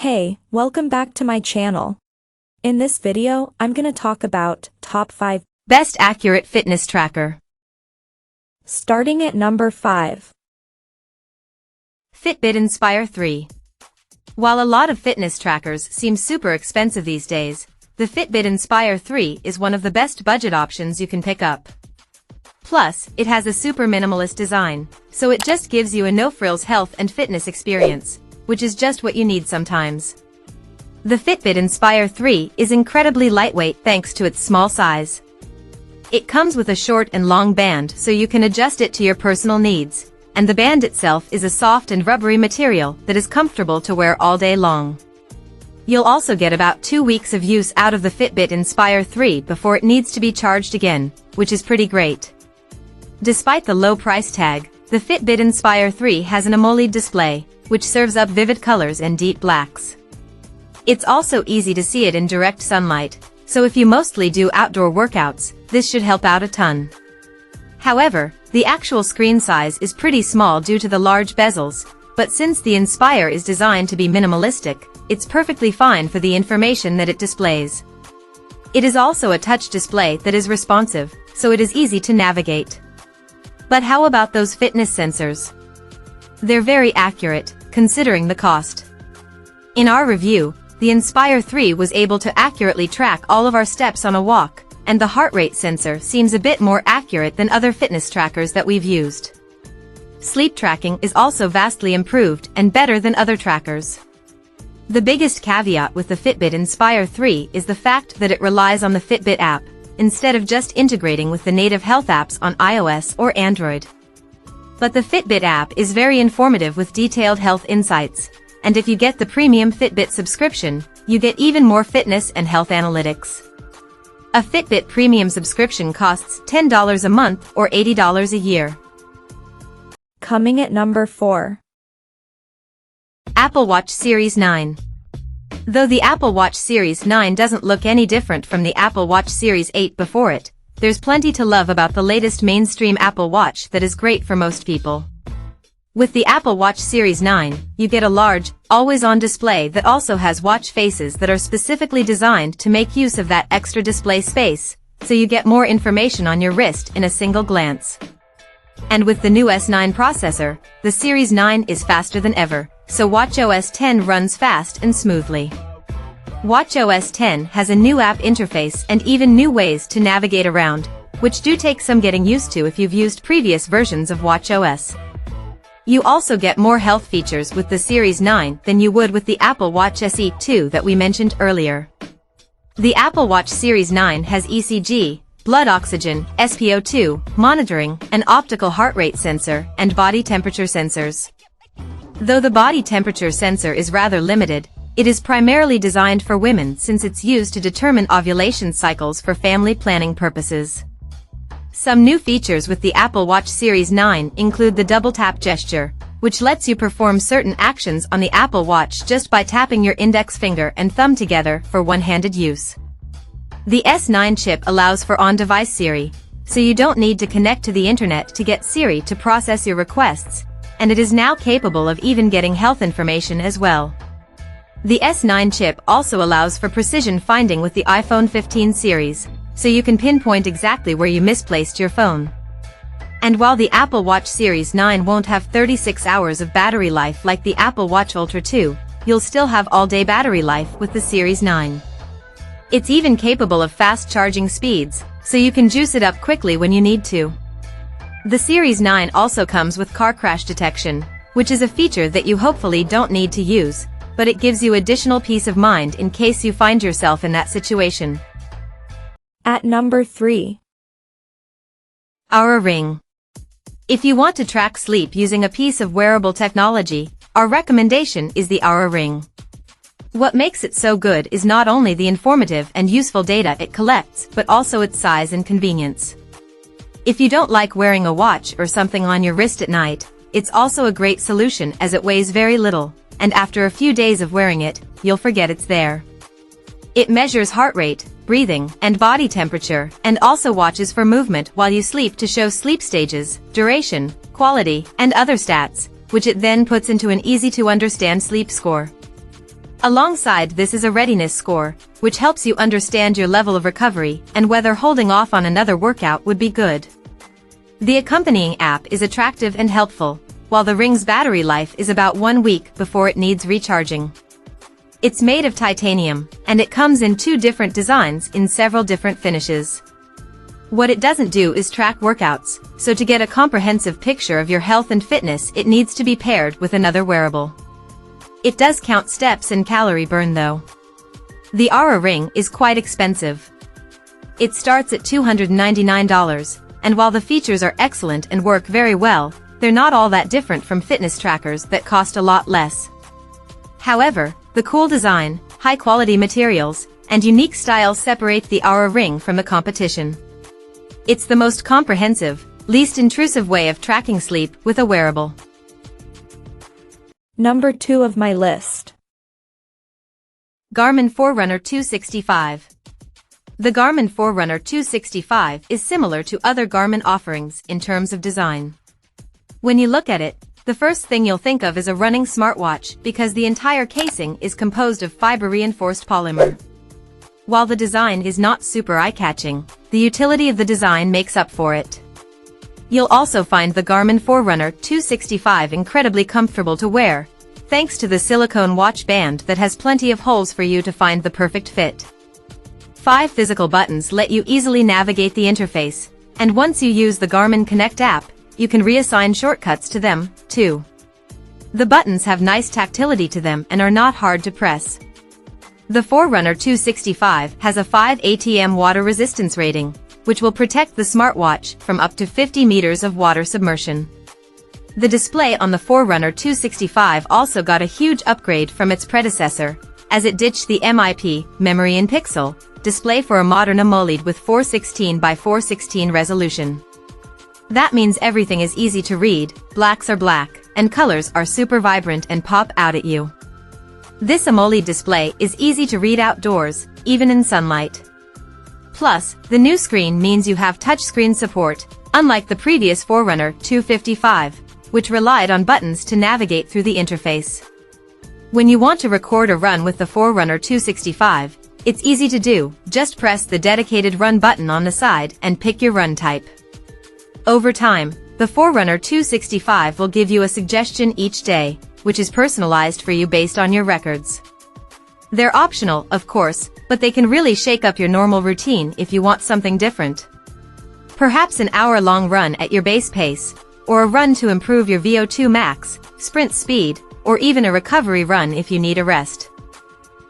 Hey, welcome back to my channel. In this video, I'm gonna talk about top 5 best accurate fitness tracker. Starting at number 5. Fitbit Inspire 3. While a lot of fitness trackers seem super expensive these days, the Fitbit Inspire 3 is one of the best budget options you can pick up. Plus, it has a super minimalist design, so it just gives you a no-frills health and fitness experience, which is just what you need sometimes. The Fitbit Inspire 3 is incredibly lightweight thanks to its small size. It comes with a short and long band so you can adjust it to your personal needs, and the band itself is a soft and rubbery material that is comfortable to wear all day long. You'll also get about 2 weeks of use out of the Fitbit Inspire 3 before it needs to be charged again, which is pretty great. Despite the low price tag, the Fitbit Inspire 3 has an AMOLED display, which serves up vivid colors and deep blacks. It's also easy to see it in direct sunlight, so if you mostly do outdoor workouts, this should help out a ton. However, the actual screen size is pretty small due to the large bezels, but since the Inspire is designed to be minimalistic, it's perfectly fine for the information that it displays. It is also a touch display that is responsive, so it is easy to navigate. But how about those fitness sensors? They're very accurate, considering the cost. In our review, the Inspire 3 was able to accurately track all of our steps on a walk, and the heart rate sensor seems a bit more accurate than other fitness trackers that we've used. Sleep tracking is also vastly improved and better than other trackers. The biggest caveat with the Fitbit Inspire 3 is the fact that it relies on the Fitbit app, instead of just integrating with the native health apps on iOS or Android. But the Fitbit app is very informative with detailed health insights, and if you get the premium Fitbit subscription, you get even more fitness and health analytics. A Fitbit premium subscription costs $10 a month or $80 a year. Coming at number 4. Apple Watch Series 9. Though the Apple Watch Series 9 doesn't look any different from the Apple Watch Series 8 before it, there's plenty to love about the latest mainstream Apple Watch that is great for most people. With the Apple Watch Series 9, you get a large, always-on display that also has watch faces that are specifically designed to make use of that extra display space, so you get more information on your wrist in a single glance. And with the new S9 processor, the Series 9 is faster than ever, so watchOS 10 runs fast and smoothly. watchOS 10 has a new app interface and even new ways to navigate around, which do take some getting used to if you've used previous versions of watchOS. You also get more health features with the Series 9 than you would with the Apple Watch SE 2 that we mentioned earlier. The Apple Watch Series 9 has ECG, blood oxygen, SpO2, monitoring, an optical heart rate sensor, and body temperature sensors. Though the body temperature sensor is rather limited, it is primarily designed for women since it's used to determine ovulation cycles for family planning purposes. Some new features with the Apple Watch Series 9 include the double tap gesture, which lets you perform certain actions on the Apple Watch just by tapping your index finger and thumb together for one-handed use. The S9 chip allows for on-device Siri, so you don't need to connect to the internet to get Siri to process your requests, and it is now capable of even getting health information as well. The S9 chip also allows for precision finding with the iPhone 15 series, so you can pinpoint exactly where you misplaced your phone. And while the Apple Watch Series 9 won't have 36 hours of battery life like the Apple Watch Ultra 2, you'll still have all-day battery life with the Series 9. It's even capable of fast charging speeds, so you can juice it up quickly when you need to. The Series 9 also comes with car crash detection, which is a feature that you hopefully don't need to use, but it gives you additional peace of mind in case you find yourself in that situation. At number 3. Oura Ring. If you want to track sleep using a piece of wearable technology, our recommendation is the Oura Ring. What makes it so good is not only the informative and useful data it collects, but also its size and convenience. If you don't like wearing a watch or something on your wrist at night, it's also a great solution as it weighs very little, and after a few days of wearing it, you'll forget it's there. It measures heart rate, breathing, and body temperature, and also watches for movement while you sleep to show sleep stages, duration, quality, and other stats, which it then puts into an easy-to-understand sleep score. Alongside this is a readiness score, which helps you understand your level of recovery and whether holding off on another workout would be good. The accompanying app is attractive and helpful, while the Ring's battery life is about 1 week before it needs recharging. It's made of titanium, and it comes in 2 different designs in several different finishes. What it doesn't do is track workouts, so to get a comprehensive picture of your health and fitness it needs to be paired with another wearable. It does count steps and calorie burn though. The Oura Ring is quite expensive. It starts at $299, and while the features are excellent and work very well, they're not all that different from fitness trackers that cost a lot less. However, the cool design, high-quality materials, and unique style separate the Oura Ring from the competition. It's the most comprehensive, least intrusive way of tracking sleep with a wearable. Number 2 of my list. Garmin Forerunner 265. The Garmin Forerunner 265 is similar to other Garmin offerings in terms of design. When you look at it, the first thing you'll think of is a running smartwatch because the entire casing is composed of fiber-reinforced polymer. While the design is not super eye-catching, the utility of the design makes up for it. You'll also find the Garmin Forerunner 265 incredibly comfortable to wear, thanks to the silicone watch band that has plenty of holes for you to find the perfect fit. 5 physical buttons let you easily navigate the interface, and once you use the Garmin Connect app, you can reassign shortcuts to them, too. The buttons have nice tactility to them and are not hard to press. The Forerunner 265 has a 5 ATM water resistance rating, which will protect the smartwatch from up to 50 meters of water submersion. The display on the Forerunner 265 also got a huge upgrade from its predecessor, as it ditched the MIP, memory in pixel, display for a modern AMOLED with 416 by 416 resolution. That means everything is easy to read, blacks are black, and colors are super vibrant and pop out at you. This AMOLED display is easy to read outdoors, even in sunlight. Plus, the new screen means you have touchscreen support, unlike the previous Forerunner 255, which relied on buttons to navigate through the interface. When you want to record a run with the Forerunner 265, it's easy to do, just press the dedicated run button on the side and pick your run type. Over time, the Forerunner 265 will give you a suggestion each day, which is personalized for you based on your records. They're optional, of course, but they can really shake up your normal routine if you want something different. Perhaps an hour-long run at your base pace, or a run to improve your VO2 max, sprint speed, or even a recovery run if you need a rest.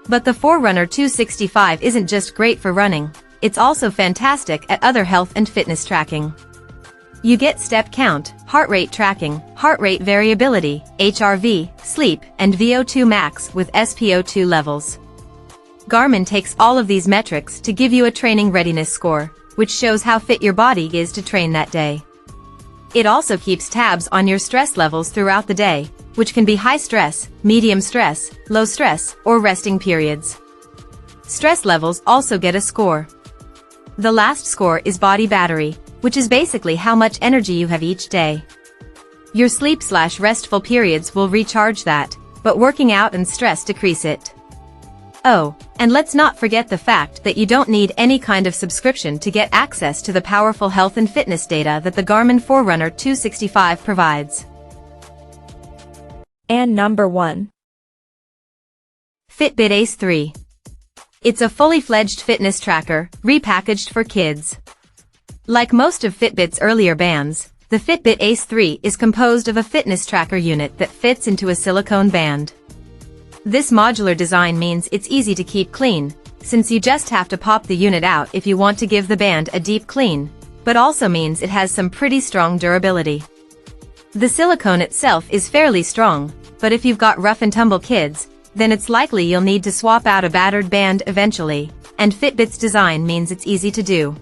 But the Forerunner 265 isn't just great for running, it's also fantastic at other health and fitness tracking. You get step count, heart rate tracking, heart rate variability, HRV, sleep, and VO2 max with SpO2 levels. Garmin takes all of these metrics to give you a training readiness score, which shows how fit your body is to train that day. It also keeps tabs on your stress levels throughout the day, which can be high stress, medium stress, low stress, or resting periods. Stress levels also get a score. The last score is body battery, which is basically how much energy you have each day. Your sleep/restful periods will recharge that, but working out and stress decrease it. Oh, and let's not forget the fact that you don't need any kind of subscription to get access to the powerful health and fitness data that the Garmin Forerunner 265 provides. And number 1. Fitbit Ace 3. It's a fully fledged fitness tracker, repackaged for kids. Like most of Fitbit's earlier bands, the Fitbit Ace 3 is composed of a fitness tracker unit that fits into a silicone band. This modular design means it's easy to keep clean, since you just have to pop the unit out if you want to give the band a deep clean, but also means it has some pretty strong durability. The silicone itself is fairly strong, but if you've got rough and tumble kids, then it's likely you'll need to swap out a battered band eventually, and Fitbit's design means it's easy to do.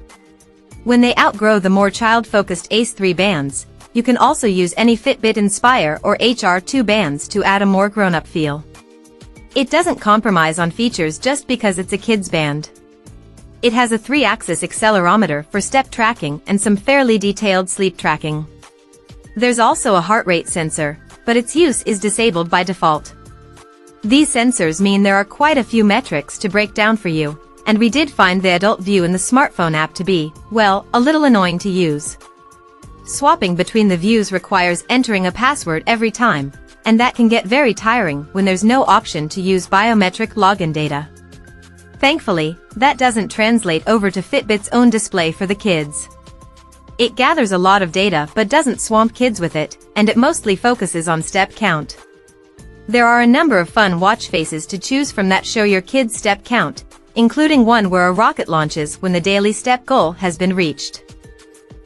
When they outgrow the more child-focused Ace 3 bands, you can also use any Fitbit Inspire or HR2 bands to add a more grown-up feel. It doesn't compromise on features just because it's a kid's band. It has a 3-axis accelerometer for step tracking and some fairly detailed sleep tracking. There's also a heart rate sensor, but its use is disabled by default. These sensors mean there are quite a few metrics to break down for you, and we did find the adult view in the smartphone app to be, well, a little annoying to use. Swapping between the views requires entering a password every time, and that can get very tiring when there's no option to use biometric login data. Thankfully, that doesn't translate over to Fitbit's own display for the kids. It gathers a lot of data but doesn't swamp kids with it, and it mostly focuses on step count. There are a number of fun watch faces to choose from that show your kids' step count, including one where a rocket launches when the daily step goal has been reached.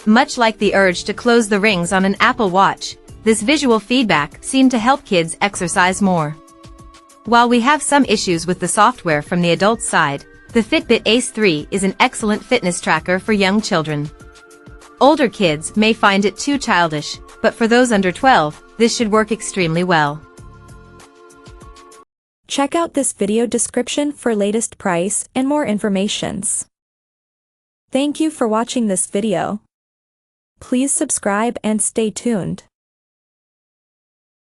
Much like the urge to close the rings on an Apple Watch, this visual feedback seemed to help kids exercise more. While we have some issues with the software from the adult side, the Fitbit Ace 3 is an excellent fitness tracker for young children. Older kids may find it too childish, but for those under 12, this should work extremely well. Check out this video description for latest price and more informations. Thank you for watching this video. Please subscribe and stay tuned.